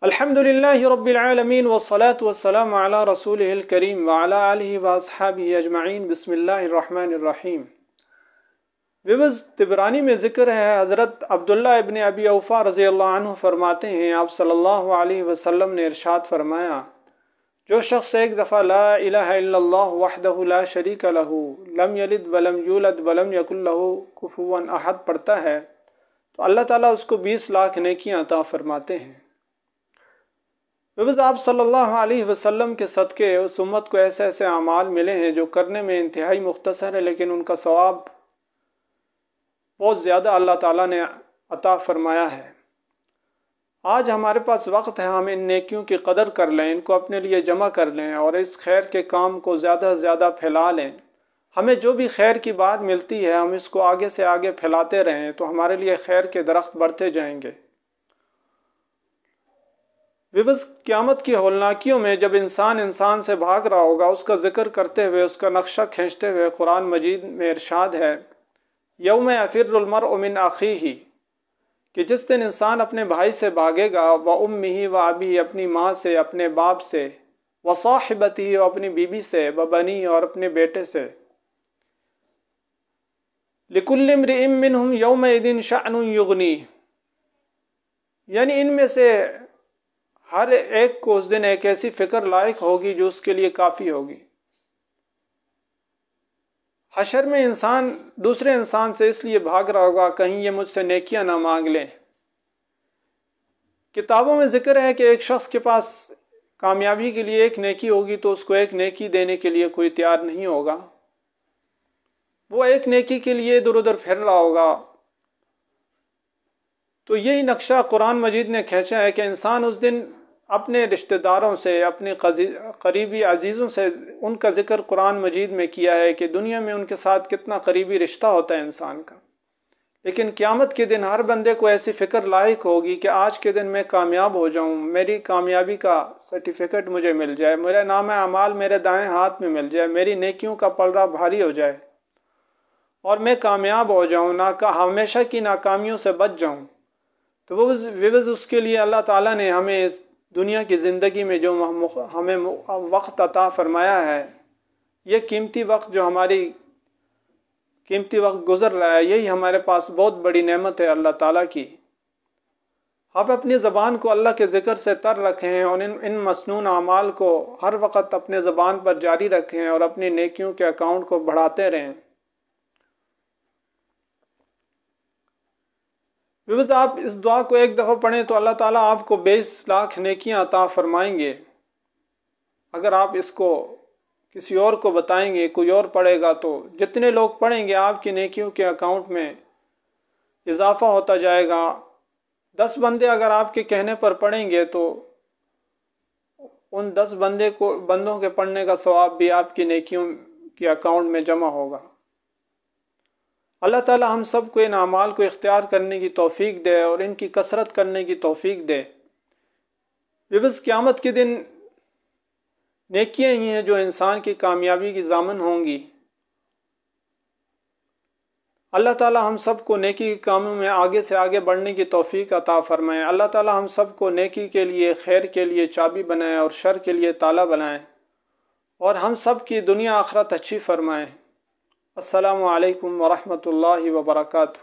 الحمدللہ رب العالمین والصلاة والسلام علی رسولہ الکریم وعلی آلہ واصحابہ اجمعین بسم اللہ الرحمن الرحیم۔ ویوز طبرانی میں ذکر ہے، حضرت عبداللہ ابن ابی اوفا رضی اللہ عنہ فرماتے ہیں، آپ صلی اللہ علیہ وسلم نے ارشاد فرمایا، جو شخص ایک دفعہ لا الہ الا اللہ وحدہ لا شریک لہ لم یلد ولم یولد ولم یکن لہ کفوا احد پڑھتا ہے تو اللہ تعالیٰ اس کو 20 لاکھ نیکیاں عطا فرماتے ہیں۔ آپ صلی اللہ علیہ وسلم کے صدقے اس امت کو ایسے ایسے اعمال ملے ہیں جو کرنے میں انتہائی مختصر ہے، لیکن ان کا ثواب بہت زیادہ اللہ تعالیٰ نے عطا فرمایا ہے۔ آج ہمارے پاس وقت ہے، ہم ان نیکیوں کی قدر کر لیں، ان کو اپنے لیے جمع کر لیں اور اس خیر کے کام کو زیادہ سے زیادہ پھیلا لیں۔ ہمیں جو بھی خیر کی بات ملتی ہے ہم اس کو آگے سے آگے پھیلاتے رہیں تو ہمارے لیے خیر کے درخت بڑھتے جائیں گے۔ قیامت کی ہولناکیوں میں جب انسان سے بھاگ رہا ہوگا، اس کا ذکر کرتے ہوئے، اس کا نقشہ کھینچتے ہوئے قرآن مجید میں ارشاد ہے، یوم یفر المرء من اخیہ، کہ جس دن انسان اپنے بھائی سے بھاگے گا، وامہ وابیہ، اپنی ماں سے، اپنے باپ سے، وصاحبتہ، اور اپنی بیوی سے، وبنیہ، اور اپنے بیٹے سے، لکل امرئ منہم یومئذ شأن یغنیہ، یعنی ان میں سے ہر ایک کو اس دن ایک ایسی فکر لائق ہوگی جو اس کے لیے کافی ہوگی۔ حشر میں انسان دوسرے انسان سے اس لیے بھاگ رہا ہوگا کہیں یہ مجھ سے نیکیاں نہ مانگ لیں۔ کتابوں میں ذکر ہے کہ ایک شخص کے پاس کامیابی کے لیے ایک نیکی ہوگی تو اس کو ایک نیکی دینے کے لیے کوئی تیار نہیں ہوگا، وہ ایک نیکی کے لیے ادھر ادھر پھر رہا ہوگا۔ تو یہی نقشہ قرآن مجید نے کھینچا ہے کہ انسان اس دن اپنے رشتہ داروں سے، اپنے قریبی عزیزوں سے، ان کا ذکر قرآن مجید میں کیا ہے کہ دنیا میں ان کے ساتھ کتنا قریبی رشتہ ہوتا ہے انسان کا، لیکن قیامت کے دن ہر بندے کو ایسی فکر لاحق ہوگی کہ آج کے دن میں کامیاب ہو جاؤں، میری کامیابی کا سرٹیفکیٹ مجھے مل جائے، میرا نام اعمال میرے دائیں ہاتھ میں مل جائے، میری نیکیوں کا پلڑا بھاری ہو جائے اور میں کامیاب ہو جاؤں، ہمیشہ کی ناکامیوں سے بچ جاؤں۔ تو وہ اس کے لیے اللہ تعالیٰ نے ہمیں اس دنیا کی زندگی میں جو ہمیں وقت عطا فرمایا ہے، یہ قیمتی وقت جو ہماری قیمتی وقت گزر رہا ہے، یہی ہمارے پاس بہت بڑی نعمت ہے اللہ تعالیٰ کی۔ آپ اپنی زبان کو اللہ کے ذکر سے تر رکھیں اور ان مسنون اعمال کو ہر وقت اپنے زبان پر جاری رکھیں اور اپنی نیکیوں کے اکاؤنٹ کو بڑھاتے رہیں۔ آپ اس دعا کو ایک دفعہ پڑھیں تو اللہ تعالیٰ آپ کو 20 لاکھ نیکیاں عطا فرمائیں گے۔ اگر آپ اس کو کسی اور کو بتائیں گے، کوئی اور پڑھے گا، تو جتنے لوگ پڑھیں گے آپ کی نیکیوں کے اکاؤنٹ میں اضافہ ہوتا جائے گا۔ 10 بندے اگر آپ کے کہنے پر پڑھیں گے تو ان 10 بندوں کے پڑھنے کا ثواب بھی آپ کی نیکیوں کے اکاؤنٹ میں جمع ہوگا۔ اللہ تعالی ہم سب کو ان اعمال کو اختیار کرنے کی توفیق دے اور ان کی کثرت کرنے کی توفیق دے۔ قیامت کے دن نیکیاں ہی ہیں جو انسان کی کامیابی کی ضامن ہوں گی۔ اللہ تعالی ہم سب کو نیکی کے کاموں میں آگے سے آگے بڑھنے کی توفیق عطا فرمائے۔ اللہ تعالی ہم سب کو نیکی کے لیے، خیر کے لیے چابی بنائے اور شر کے لیے تالا بنائے، اور ہم سب کی دنیا آخرت اچھی فرمائے۔ السلام علیکم ورحمۃ اللہ وبرکاتہ۔